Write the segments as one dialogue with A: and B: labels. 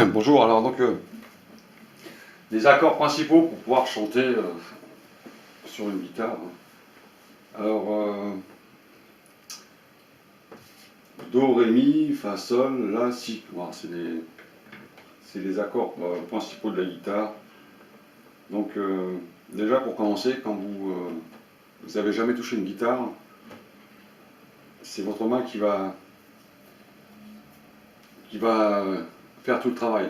A: Bonjour, alors donc les accords principaux pour pouvoir chanter sur une guitare. Alors Do, Ré, Mi, Fa, Sol, La, Si. Voilà, c'est les accords principaux de la guitare. Donc déjà pour commencer, quand vous n'avez jamais touché une guitare, c'est votre main qui va faire tout le travail.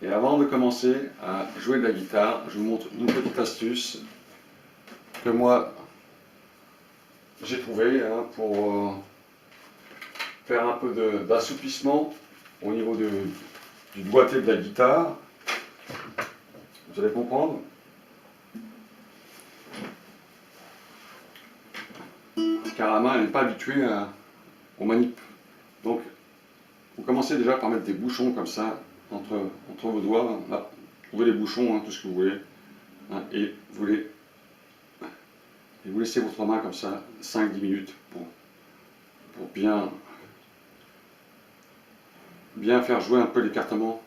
A: Et avant de commencer à jouer de la guitare, je vous montre une petite astuce que moi j'ai trouvée pour faire un peu d'assouplissement au niveau du doigté de la guitare. Vous allez comprendre. Car la main n'est pas habituée aux manips. Donc vous commencez déjà par mettre des bouchons comme ça entre vos doigts. Là, trouvez les bouchons, tout ce que vous voulez. Et vous laissez votre main comme ça 5-10 minutes pour bien faire jouer un peu l'écartement.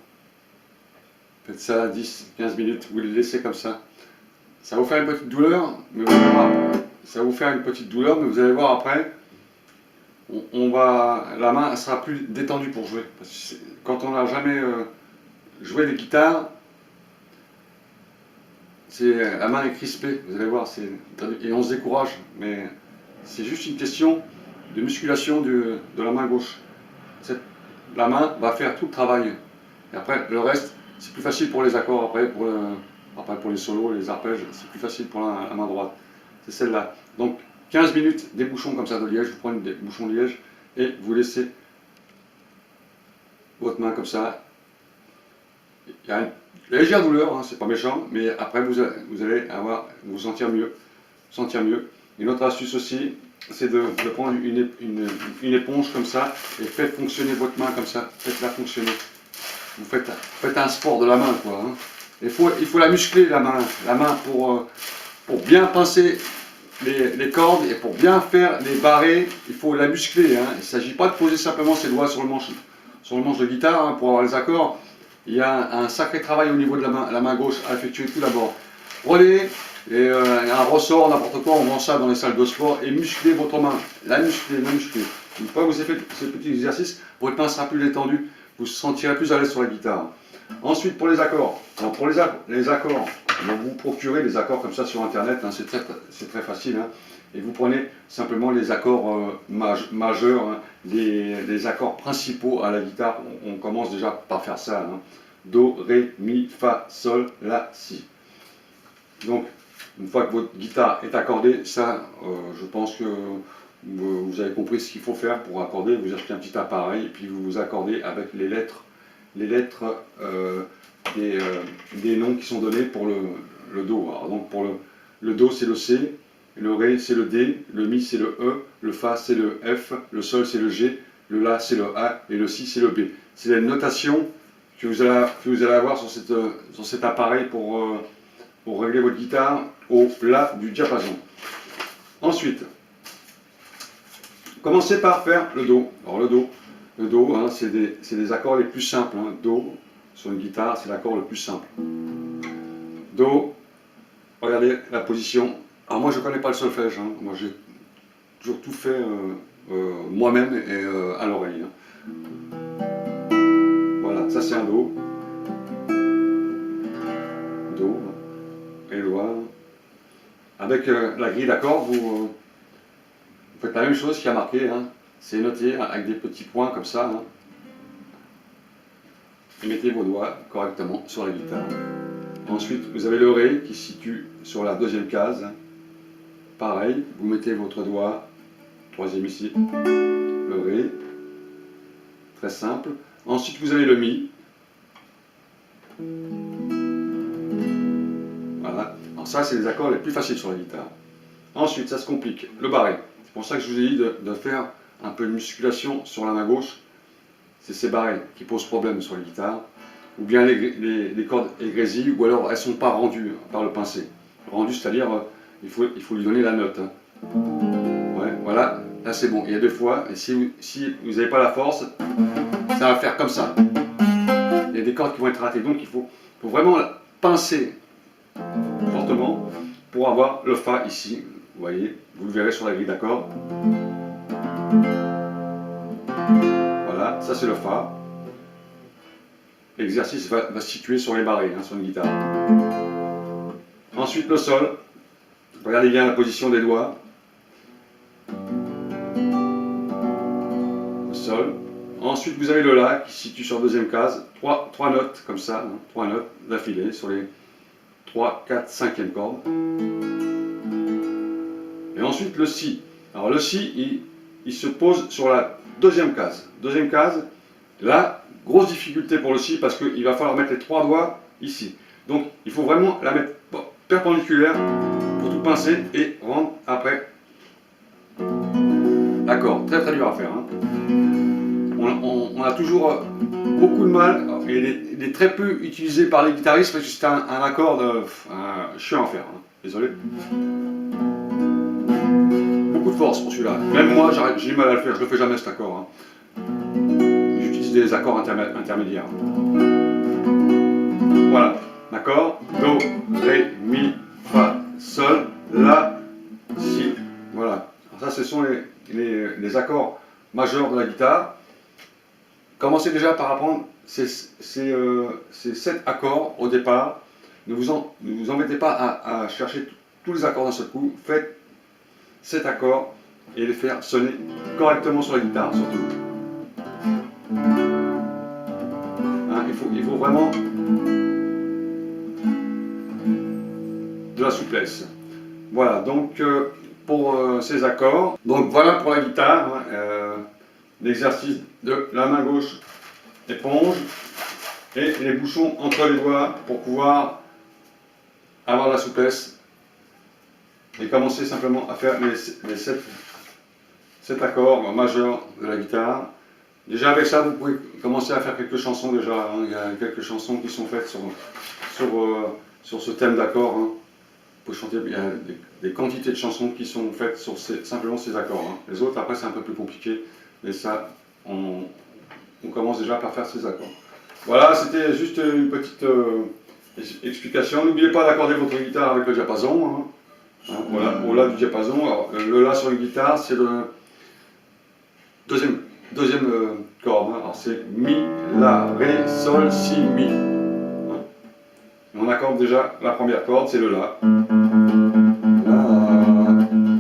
A: Faites ça 10-15 minutes, vous les laissez comme ça. Ça va vous faire une petite douleur, mais vous allez voir, vous allez voir après, la main sera plus détendue pour jouer. Parce que quand on n'a jamais joué des guitares, la main est crispée, vous allez voir, et on se décourage. Mais c'est juste une question de musculation de la main gauche. La main va faire tout le travail. Et après, le reste, c'est plus facile pour les accords, après pour les solos, les arpèges, c'est plus facile pour la main droite. C'est celle-là. Donc, 15 minutes, des bouchons comme ça de liège, vous prenez des bouchons de liège et vous laissez votre main comme ça. Il y a une légère douleur, c'est pas méchant, mais après vous allez vous sentir mieux. Une autre astuce aussi, c'est de prendre une éponge comme ça et faites fonctionner votre main comme ça, faites-la fonctionner. Vous faites un sport de la main, quoi. Il faut la muscler, la main pour bien pincer les cordes et pour bien faire les barrés, il faut la muscler. Il ne s'agit pas de poser simplement ses doigts sur le manche de guitare pour avoir les accords. Il y a un sacré travail au niveau de la main gauche à effectuer tout d'abord. Prenez un ressort, n'importe quoi, on vend ça dans les salles de sport et musclez votre main. La musclez. Une fois que vous avez fait ces petits exercices, votre main sera plus détendue, vous vous sentirez plus à l'aise sur la guitare. Ensuite, pour les accords. Alors pour les accords, vous procurez des accords comme ça sur internet, c'est très facile. Et vous prenez simplement les accords majeurs, les accords principaux à la guitare. On commence déjà par faire ça. Do, Ré, Mi, Fa, Sol, La, Si. Donc, une fois que votre guitare est accordée, ça, je pense que vous avez compris ce qu'il faut faire pour accorder. Vous achetez un petit appareil et puis vous vous accordez avec les lettres des noms qui sont donnés pour le Do. Alors donc pour le Do c'est le C, le Ré c'est le D, le Mi c'est le E, le Fa c'est le F, le Sol c'est le G, le La c'est le A et le Si c'est le B. C'est la notation que vous allez avoir sur cet appareil pour régler votre guitare au La du diapason. Ensuite, commencez par faire le Do. Alors le Do, c'est des accords les plus simples. Do, sur une guitare, c'est l'accord le plus simple. Do, regardez la position. Alors moi je ne connais pas le solfège, moi j'ai toujours tout fait moi-même et à l'oreille. Voilà, ça c'est un Do. Do, Ré, doigt. Avec la grille d'accords, vous faites la même chose qu'il y a marqué, c'est noté avec des petits points comme ça. Et mettez vos doigts correctement sur la guitare. Ensuite, vous avez le Ré qui se situe sur la deuxième case. Pareil, vous mettez votre doigt, troisième ici, le Ré, très simple. Ensuite, vous avez le Mi. Voilà. Alors ça, c'est les accords les plus faciles sur la guitare. Ensuite, ça se complique. Le Barré. C'est pour ça que je vous ai dit de faire un peu de musculation sur la main gauche. C'est ces barrés qui posent problème sur la guitare. Ou bien les cordes égrésillent, ou alors elles ne sont pas rendues par le pincé. Rendues, c'est-à-dire il faut lui donner la note. Ouais, voilà, là c'est bon. Il y a deux fois, et si vous n'avez pas la force, ça va faire comme ça. y a des cordes qui vont être ratées. Donc il faut vraiment pincer fortement pour avoir le Fa ici. Vous voyez, vous le verrez sur la grille d'accords. Voilà, ça c'est le Fa. L'exercice va se situer sur les barrés, sur une guitare. Ensuite le Sol. Regardez bien la position des doigts. Le Sol. Ensuite vous avez le La qui se situe sur la deuxième case. Trois notes comme ça, 3 notes d'affilée sur les 3, 4, 5e cordes. Et ensuite le Si. Alors le Si, il se pose sur la deuxième case. Deuxième case, là, grosse difficulté pour le Si parce qu'il va falloir mettre les 3 doigts ici. Donc il faut vraiment la mettre perpendiculaire pour tout pincer et rendre après l'accord. Très très dur à faire. On a toujours beaucoup de mal, et il est très peu utilisé par les guitaristes parce que c'est un accord chiant à faire. Désolé. Beaucoup de force pour celui-là. Même moi, j'ai du mal à le faire, je ne le fais jamais cet accord. J'utilise des accords intermédiaires. Voilà, d'accord. Do, Ré, Mi, Fa, Sol, La, Si. Voilà. Alors ça, ce sont les accords majeurs de la guitare. Commencez déjà par apprendre ces 7 accords au départ. Ne vous embêtez pas à chercher tous les accords d'un seul coup. Faites 7 accords et les faire sonner correctement sur la guitare surtout. Il faut vraiment de la souplesse. Voilà, donc pour ces accords. Donc voilà pour la guitare. L'exercice de la main gauche éponge et les bouchons entre les doigts pour pouvoir avoir la souplesse et commencer simplement à faire les 7 accords majeurs de la guitare. Déjà avec ça vous pouvez commencer à faire quelques chansons déjà. Il y a quelques chansons qui sont faites sur ce thème d'accords. Vous pouvez chanter, il y a des quantités de chansons qui sont faites sur simplement ces accords. Les autres après c'est un peu plus compliqué. Mais ça, on commence déjà par faire ces accords. Voilà, c'était juste une petite explication. N'oubliez pas d'accorder votre guitare avec le diapason. Voilà, au La du diapason. Alors, le La sur une guitare, c'est le deuxième corde. Alors c'est Mi, La, Ré, Sol, Si, Mi. Et on accorde déjà la première corde, c'est le La.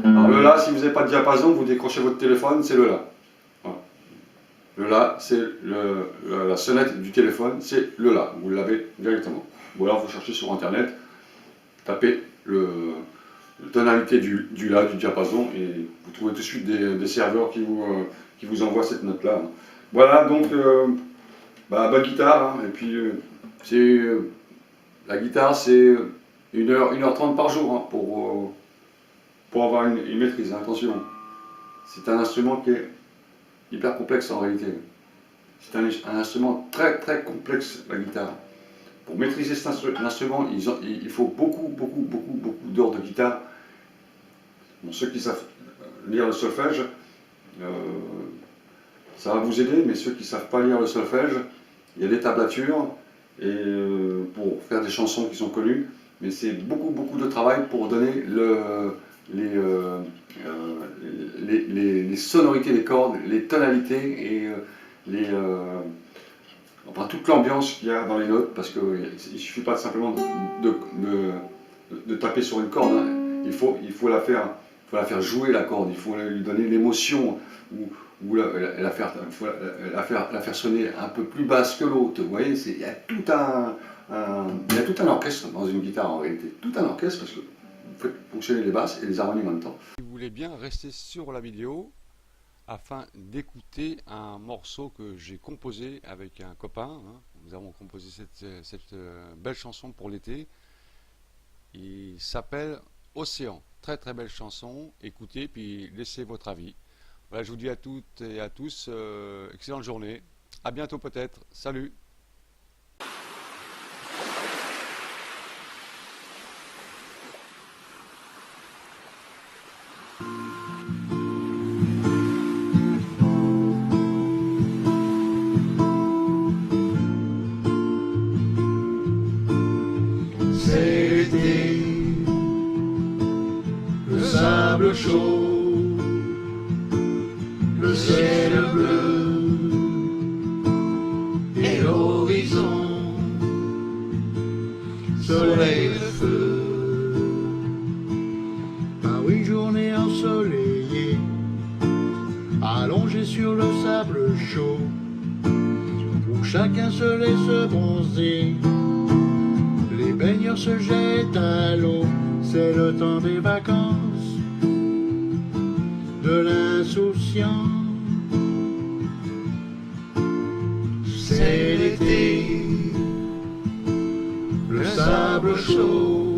A: Alors le La, si vous n'avez pas de diapason, vous décrochez votre téléphone, c'est le La. Le La, c'est la sonnette du téléphone, c'est le La, vous l'avez directement. Ou alors vous cherchez sur internet, tapez la tonalité du La, du diapason, et vous trouvez tout de suite des serveurs qui vous envoient cette note-là. Voilà, donc, bonne guitare, et puis la guitare c'est 1h30 par jour pour avoir une maîtrise, attention. C'est un instrument qui est hyper complexe en réalité. C'est un instrument très très complexe, la guitare. Pour maîtriser cet instrument, il faut beaucoup d'heures de guitare. Bon, ceux qui savent lire le solfège, ça va vous aider, mais ceux qui ne savent pas lire le solfège, il y a des tablatures et pour faire des chansons qui sont connues, mais c'est beaucoup de travail pour donner les sonorités des cordes, les tonalités et enfin toute l'ambiance qu'il y a dans les notes, parce qu'il ne suffit pas simplement de taper sur une corde, il faut la faire jouer la corde, il faut lui donner l'émotion, ou la faire sonner un peu plus basse que l'autre. Vous voyez, il y a tout un orchestre dans une guitare en réalité, tout un orchestre, parce que vous faites fonctionner les basses et les harmonies en même temps.
B: Si vous voulez bien rester sur la vidéo afin d'écouter un morceau que j'ai composé avec un copain. Nous avons composé cette belle chanson pour l'été. Il s'appelle Océan. Très très belle chanson. Écoutez puis laissez votre avis. Voilà, je vous dis à toutes et à tous excellente journée. À bientôt peut-être. Salut.
C: soleil de feu. Par une journée ensoleillée, allongé sur le sable chaud, où chacun se laisse bronzer, les baigneurs se jettent à l'eau. C'est le temps des vacances, de l'insouciance. C'est l'été, le sable chaud,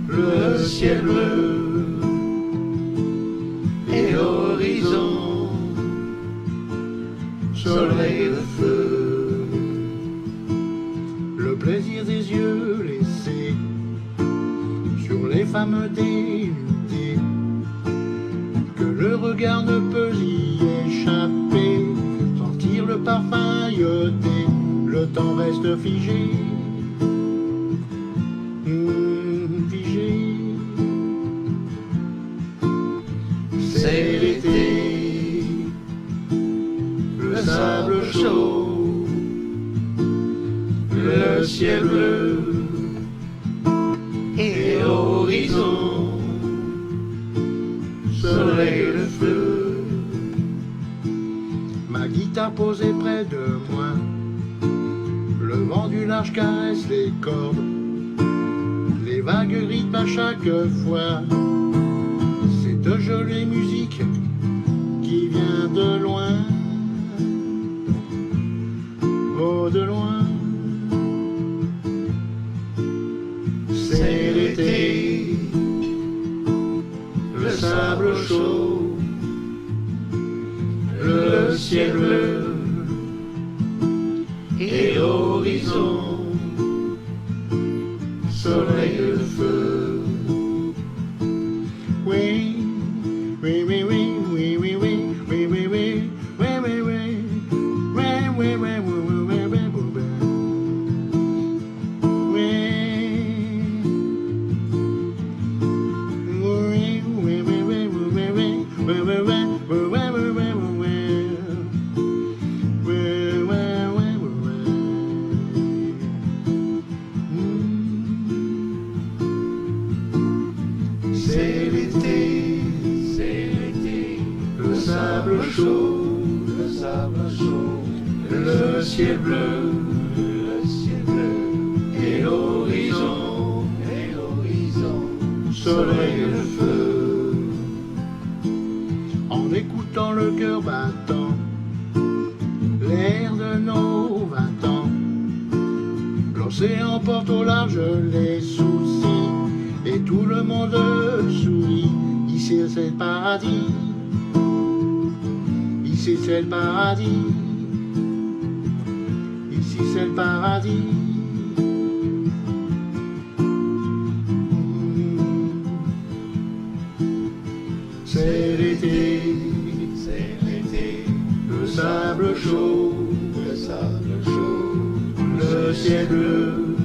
C: le ciel bleu et l'horizon, soleil de feu. Le plaisir des yeux laissés sur les femmes dénudées, que le regard ne peut y échapper, sentir le parfum iodé, le temps reste figé, figé. C'est l'été, le sable chaud, le ciel bleu et l'horizon, soleil de feu. Ma guitare posée près de moi, le vent du large caresse les cordes, les vagues rythment à chaque fois cette jolie musique qui vient de loin, oh de loin. C'est l'été, le sable chaud, le ciel bleu et l'horizon, soleil de feu. Oui, oui, oui, oui, oui, oui, oui, oui, oui, oui, oui, oui, oui, oui, oui, oui, oui, oui, c'est l'été, le sable chaud, le ciel bleu, et l'horizon, soleil de feu. En écoutant le cœur battant, l'air de nos 20 ans, l'océan porte au large les soucis, et tout le monde sourit. Ici c'est le paradis, ici c'est le paradis, ici c'est le paradis. C'est l'été, le sable chaud, le ciel bleu